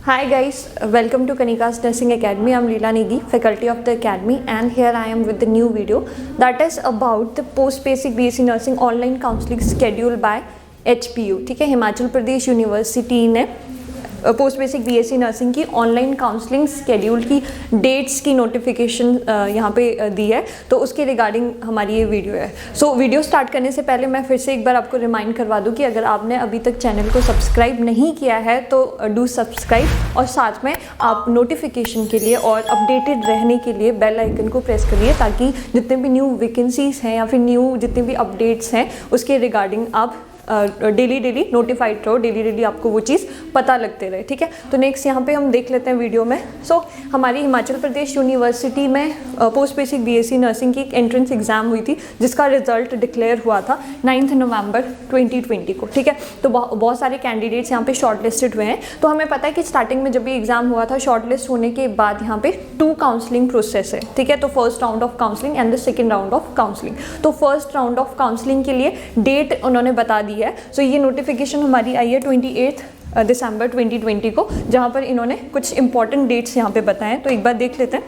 Hi guys, welcome to Kanika's Nursing Academy. I'm Leela Negi, faculty of the academy, and here I am with the new video that is about the post basic BSc nursing online counseling schedule by HPU. ठीक है, Himachal Pradesh university ने post basic BSc nursing की online counselling schedule की dates की notification यहाँ पे दी है, तो उसके रिगार्डिंग हमारी ये वीडियो है। सो वीडियो स्टार्ट करने से पहले मैं फिर से एक बार आपको रिमाइंड करवा दूँ कि अगर आपने अभी तक चैनल को सब्सक्राइब नहीं किया है तो डू सब्सक्राइब, और साथ में आप नोटिफिकेशन के लिए और अपडेटेड रहने के लिए बेल आइकन को प्रेस करिए, ताकि जितने भी न्यू वैकेंसीज हैं या फिर न्यू जितने भी अपडेट्स हैं उसके रिगार्डिंग आप डेली नोटिफाइड रहो, डेली आपको वो चीज़ पता लगते रहे। ठीक है, तो नेक्स्ट यहाँ पे हम देख लेते हैं वीडियो में। हमारी हिमाचल प्रदेश यूनिवर्सिटी में पोस्ट बेसिक बीएससी नर्सिंग की एक एंट्रेंस एग्जाम हुई थी, जिसका रिजल्ट डिक्लेयर हुआ था 9 नवंबर 2020 को। ठीक है, तो बहुत सारे कैंडिडेट्स यहाँ पे शॉर्ट लिस्टेड हुए हैं। तो हमें पता है कि स्टार्टिंग में जब भी एग्जाम हुआ था, शॉर्ट लिस्ट होने के बाद यहाँ पे 2 काउंसलिंग प्रोसेस है। ठीक है, तो first round of counselling and the second round of counselling. तो फर्स्ट राउंड ऑफ काउंसलिंग के लिए डेट उन्होंने बता दी है। सो ये नोटिफिकेशन हमारी आई है 28 दिसंबर 2020 को, जहाँ पर इन्होंने कुछ इंपॉर्टेंट डेट्स यहाँ पे बताए हैं। तो एक बार देख लेते हैं।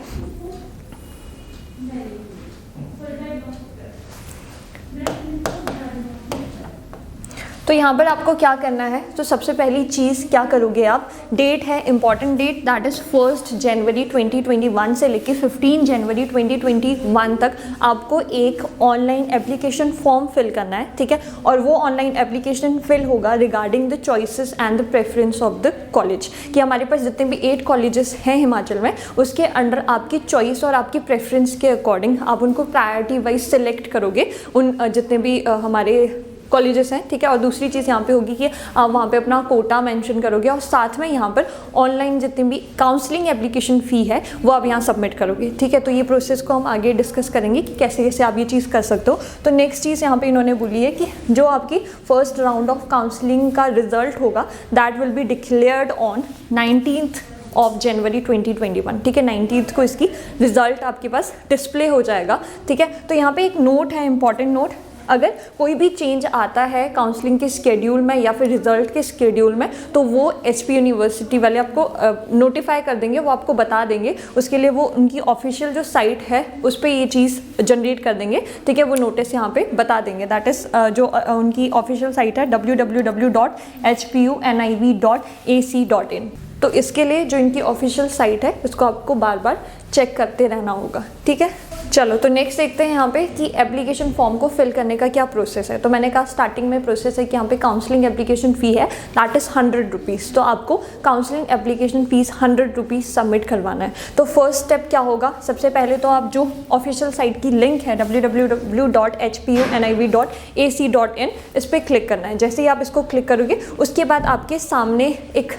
तो यहाँ पर आपको क्या करना है, तो सबसे पहली चीज़ क्या करोगे आप, डेट है इंपॉर्टेंट डेट, दैट इज़ 1 जनवरी 2021 से लेके 15 जनवरी 2021 तक आपको एक ऑनलाइन एप्लीकेशन फॉर्म फिल करना है। ठीक है, और वो ऑनलाइन एप्लीकेशन फिल होगा regarding the choices and the preference of the college, कि हमारे पास जितने भी 8 कॉलेजेस हैं हिमाचल में, उसके अंडर आपकी चॉइस और आपकी प्रेफरेंस के अकॉर्डिंग आप उनको प्रायोरिटी वाइज सिलेक्ट करोगे, उन जितने भी हमारे कॉलेजेस हैं। ठीक है, और दूसरी चीज़ यहाँ पे होगी कि आप वहाँ पे अपना कोटा मेंशन करोगे, और साथ में यहाँ पर ऑनलाइन जितनी भी काउंसलिंग एप्लीकेशन फ़ी है वो आप यहाँ सबमिट करोगे। ठीक है, तो ये प्रोसेस को हम आगे डिस्कस करेंगे कि कैसे कैसे आप ये चीज़ कर सकते हो। तो नेक्स्ट चीज़ यहाँ पे इन्होंने बोली है कि जो आपकी फर्स्ट राउंड ऑफ काउंसलिंग का रिजल्ट होगा, that will be declared on 19 of January 2021। ठीक है, 19 को इसकी रिजल्ट आपके पास डिस्प्ले हो जाएगा। ठीक है, तो यहाँ पे एक नोट है, इंपॉर्टेंट नोट, अगर कोई भी चेंज आता है काउंसलिंग के स्केड्यूल में या फिर रिजल्ट के स्केड्यूल में, तो वो एचपी यूनिवर्सिटी वाले आपको नोटिफाई कर देंगे, वो आपको बता देंगे। उसके लिए वो उनकी ऑफिशियल जो साइट है उस पर ये चीज़ जनरेट कर देंगे। ठीक है, वो नोटिस यहाँ पे बता देंगे, दैट इज़ जो उनकी ऑफिशियल साइट है www.hpuniv.ac.in। तो इसके लिए जो इनकी ऑफिशियल साइट है उसको आपको बार बार चेक करते रहना होगा। ठीक है, चलो तो नेक्स्ट देखते हैं यहाँ पे कि एप्लीकेशन फॉर्म को फिल करने का क्या प्रोसेस है। तो मैंने कहा स्टार्टिंग में प्रोसेस है कि यहाँ पे काउंसलिंग एप्लीकेशन फ़ी है, दैट इज़ 100 रुपीज़। तो आपको counselling application fees 100 rupees submit करवाना है। तो फर्स्ट स्टेप क्या होगा, सबसे पहले तो आप जो ऑफिशियल साइट की लिंक है www.hpuniv.ac.in, इस पर क्लिक करना है। जैसे ही आप इसको क्लिक करोगे, उसके बाद आपके सामने एक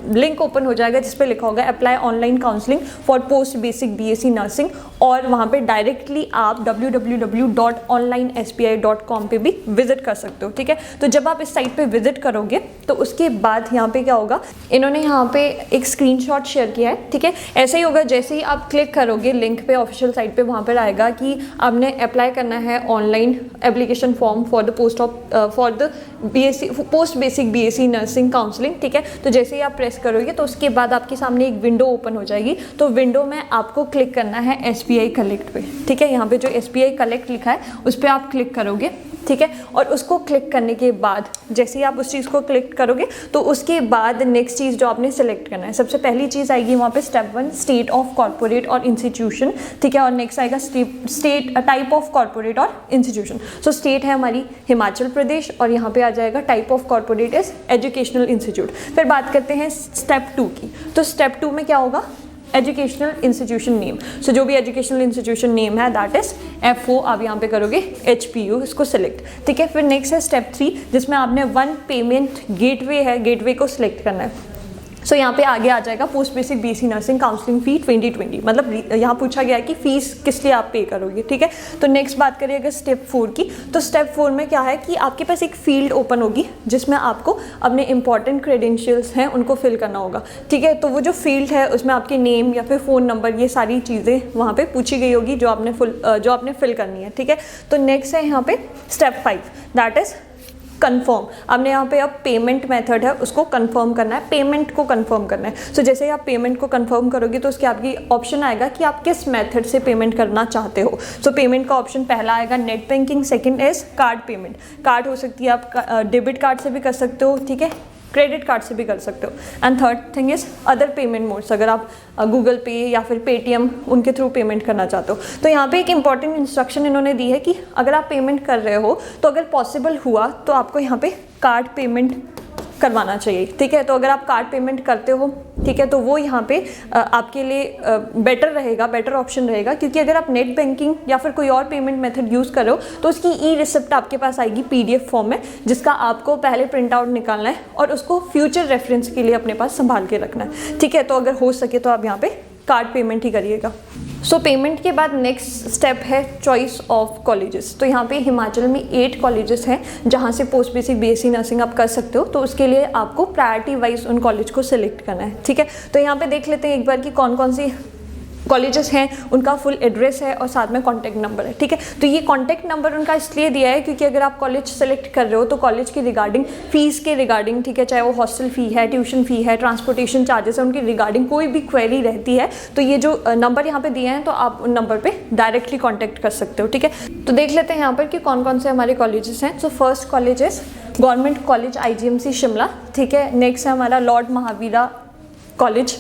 लिंक ओपन हो जाएगा जिस पे लिखा होगा apply online counselling for post basic BSc nursing, और वहाँ पे डायरेक्टली आप www.onlinespi.com पे भी विजिट कर सकते हो। ठीक है, तो जब आप इस साइट पे विजिट करोगे तो उसके बाद यहाँ पे क्या होगा, इन्होंने यहाँ पे एक स्क्रीनशॉट शेयर किया है। ठीक है, ऐसे ही होगा, जैसे ही आप क्लिक करोगे लिंक पे ऑफिशियल साइट पे, वहाँ पर आएगा कि आपने अप्लाई करना है online application form for the post basic BSc nursing counselling. ठीक है, तो जैसे ही आप प्रेस करोगे तो उसके बाद आपके सामने एक विंडो ओपन हो जाएगी। तो विंडो में आपको क्लिक करना है SBI कलेक्ट पे। ठीक है, यहाँ पे जो SBI कलेक्ट लिखा है उस पर आप क्लिक करोगे। ठीक है, और उसको क्लिक करने के बाद जैसे ही आप उस चीज़ को क्लिक करोगे तो उसके बाद नेक्स्ट चीज़ जो आपने सेलेक्ट करना है, सबसे पहली चीज़ आएगी वहाँ पे स्टेप 1 स्टेट ऑफ कॉर्पोरेट और इंस्टीट्यूशन। ठीक है, और नेक्स्ट आएगा स्टेट टाइप ऑफ कॉर्पोरेट और इंस्टीट्यूशन। सो स्टेट है हमारी हिमाचल प्रदेश, और यहाँ पे आ जाएगा type of corporate is educational institute. फिर बात करते हैं स्टेप 2 की। तो स्टेप 2 में क्या होगा, एजुकेशनल इंस्टीट्यूशन नेम। सो जो भी एजुकेशनल इंस्टीट्यूशन नेम है दैट इज FO, आप यहाँ पे करोगे HPU, इसको सिलेक्ट। ठीक है, फिर नेक्स्ट है स्टेप 3, जिसमें आपने 1 पेमेंट गेटवे है, गेटवे को सिलेक्ट करना है। सो यहाँ पे आगे आ जाएगा post basic BSc nursing counselling फ़ी 2020, मतलब यहाँ पूछा गया है कि फ़ीस किस लिए आप पे करोगे। ठीक है, तो नेक्स्ट बात करिए अगर स्टेप 4 की, तो स्टेप 4 में क्या है कि आपके पास एक फील्ड ओपन होगी जिसमें आपको अपने इंपॉर्टेंट क्रेडेंशियल्स हैं उनको फिल करना होगा। ठीक है, तो वो जो फील्ड है उसमें आपके नेम या फिर फ़ोन नंबर, ये सारी चीज़ें वहाँ पे पूछी गई होगी जो आपने फिल करनी है। ठीक है, तो नेक्स्ट है यहाँ पे स्टेप 5, दैट इज़ कंफर्म, आपने यहाँ पे अब पेमेंट मेथड है उसको कंफर्म करना है, पेमेंट को कंफर्म करना है। सो जैसे ही आप पेमेंट को कंफर्म करोगे तो उसके आपकी ऑप्शन आएगा कि आप किस मेथड से पेमेंट करना चाहते हो। सो पेमेंट का ऑप्शन पहला आएगा net banking, second is called payment. Card हो सकती है आप डेबिट कार्ड से भी कर सकते हो, ठीक है, क्रेडिट कार्ड से भी कर सकते हो, and third thing is other payment modes, अगर आप गूगल पे या फिर पेटीएम उनके थ्रू पेमेंट करना चाहते हो। तो यहाँ पे एक इंपॉर्टेंट इंस्ट्रक्शन इन्होंने दी है कि अगर आप पेमेंट कर रहे हो तो अगर पॉसिबल हुआ तो आपको यहाँ पे कार्ड पेमेंट करवाना चाहिए, ठीक है। तो अगर आप कार्ड पेमेंट करते हो, ठीक है, तो वो यहाँ पे आपके लिए बेटर रहेगा, बेटर ऑप्शन रहेगा, क्योंकि अगर आप नेट बैंकिंग या फिर कोई और पेमेंट मेथड यूज़ कर रहे हो तो उसकी ई रिसिप्ट आपके पास आएगी PDF फॉर्म में, जिसका आपको पहले प्रिंट आउट निकालना है और उसको फ्यूचर रेफरेंस के लिए अपने पास संभाल के रखना है, ठीक है। तो अगर हो सके तो आप यहाँ पे कार्ड पेमेंट ही करिएगा। सो पेमेंट के बाद नेक्स्ट स्टेप है चॉइस ऑफ कॉलेजेस। तो यहाँ पे हिमाचल में 8 कॉलेजेस हैं जहाँ से पोस्ट बेसिक BSc नर्सिंग आप कर सकते हो। तो उसके लिए आपको प्रायोरिटी वाइज उन कॉलेज को सिलेक्ट करना है, ठीक है। तो यहाँ पे देख लेते हैं एक बार कि कौन कौन सी कॉलेजेस हैं, उनका फुल एड्रेस है और साथ में कॉन्टैक्ट नंबर है, ठीक है। तो ये कॉन्टैक्ट नंबर उनका इसलिए दिया है क्योंकि अगर आप कॉलेज सेलेक्ट कर रहे हो तो कॉलेज के रिगार्डिंग फीस के रिगार्डिंग, ठीक है, चाहे वो हॉस्टल फ़ी है, ट्यूशन फ़ी है, ट्रांसपोर्टेशन चार्जेस है, उनकी रिगार्डिंग कोई भी क्वेरी रहती है तो ये जो नंबर यहाँ पे दिए हैं तो आप उन नंबर पर डायरेक्टली कॉन्टैक्ट कर सकते हो, ठीक है। तो देख लेते हैं यहाँ पर कि कौन कौन से हमारे कॉलेजेस हैं। So first college is government college IGMC Shimla, ठीक है। नेक्स्ट है हमारा lord Mahavira college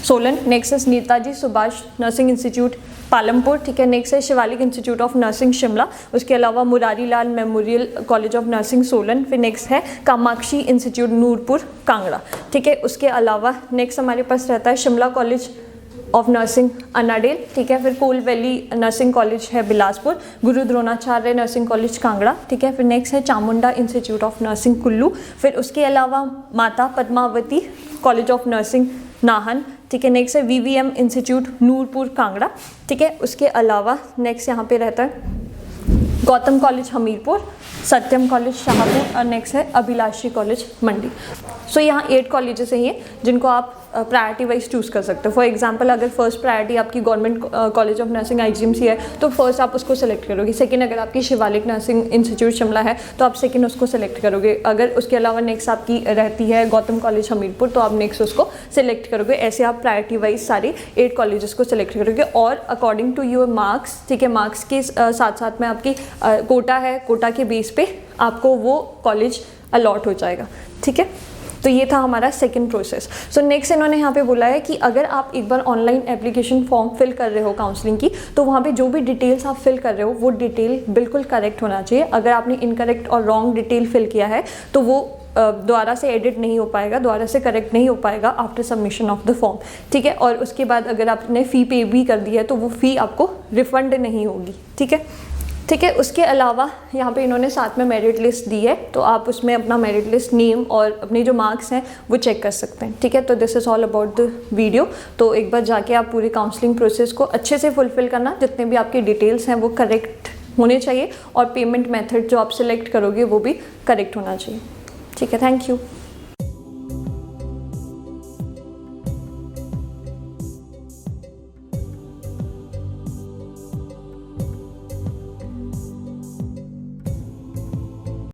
Solan, next है नेताजी सुभाष नर्सिंग इंस्टीट्यूट पालमपुर, ठीक है। नेक्स्ट है Shivalik institute of nursing Shimla, उसके अलावा Murari Lal memorial college of nursing Solan, फिर नेक्स्ट है कामाक्षी इंस्टीट्यूट नूरपुर कांगड़ा, ठीक है। उसके अलावा नेक्स्ट हमारे पास रहता है Shimla college of nursing Annandale, ठीक है। फिर कोल वैली नर्सिंग कॉलेज है बिलासपुर, गुरु द्रोणाचार्य नर्सिंग कॉलेज कांगड़ा, ठीक है। फिर नेक्स्ट है Chamunda institute of nursing Kullu, फिर उसके अलावा माता Padmavati college of nursing Nahan, ठीक है। नेक्स्ट है VVM इंस्टीट्यूट नूरपुर कांगड़ा, ठीक है। उसके अलावा नेक्स्ट यहाँ पे रहता है गौतम कॉलेज हमीरपुर, सत्यम कॉलेज शाहपुर और नेक्स्ट है अभिलाषी कॉलेज मंडी। सो यहाँ 8 कॉलेजेस हैं ये जिनको आप प्रायोरिटी वाइज चूज़ कर सकते हो। फॉर एग्जांपल अगर फर्स्ट प्रायोरिटी आपकी government college of nursing IGMC है तो फर्स्ट आप उसको सेलेक्ट करोगे। सेकंड अगर आपकी शिवालिक नर्सिंग इंस्टीट्यूट शिमला है तो आप सेकंड उसको सेलेक्ट करोगे। अगर उसके अलावा नेक्स्ट आपकी रहती है गौतम कॉलेज हमीरपुर तो आप नेक्स्ट उसको सिलेक्ट करोगे। ऐसे आप प्रायोरिटी वाइज सारे 8 कॉलेजेस को सिलेक्ट करोगे और अकॉर्डिंग टू योर मार्क्स, ठीक है, मार्क्स के साथ साथ में आपकी कोटा है, कोटा के बेस पे आपको वो कॉलेज अलॉट हो जाएगा, ठीक है। तो ये था हमारा सेकंड प्रोसेस। सो नेक्स्ट इन्होंने यहाँ पे बोला है कि अगर आप एक बार ऑनलाइन एप्लीकेशन फॉर्म फिल कर रहे हो काउंसलिंग की तो वहाँ पे जो भी डिटेल्स आप फिल कर रहे हो वो डिटेल बिल्कुल करेक्ट होना चाहिए। अगर आपने इनकरेक्ट और रॉन्ग डिटेल फिल किया है तो वो दोबारा से एडिट नहीं हो पाएगा, दोबारा से करेक्ट नहीं हो पाएगा after submission of the form, ठीक है। और उसके बाद अगर आपने फ़ी पे भी कर दी है तो वो फ़ी आपको रिफंड नहीं होगी, ठीक है, ठीक है। उसके अलावा यहाँ पे इन्होंने साथ में मेरिट लिस्ट दी है तो आप उसमें अपना मेरिट लिस्ट नेम और अपने जो मार्क्स हैं वो चेक कर सकते हैं, ठीक है। तो this is all about the video. तो एक बार जाके आप पूरी काउंसलिंग प्रोसेस को अच्छे से फुलफिल करना, जितने भी आपके डिटेल्स हैं वो करेक्ट होने चाहिए और पेमेंट मेथड जो आप सिलेक्ट करोगे वो भी करेक्ट होना चाहिए, ठीक है। Thank you.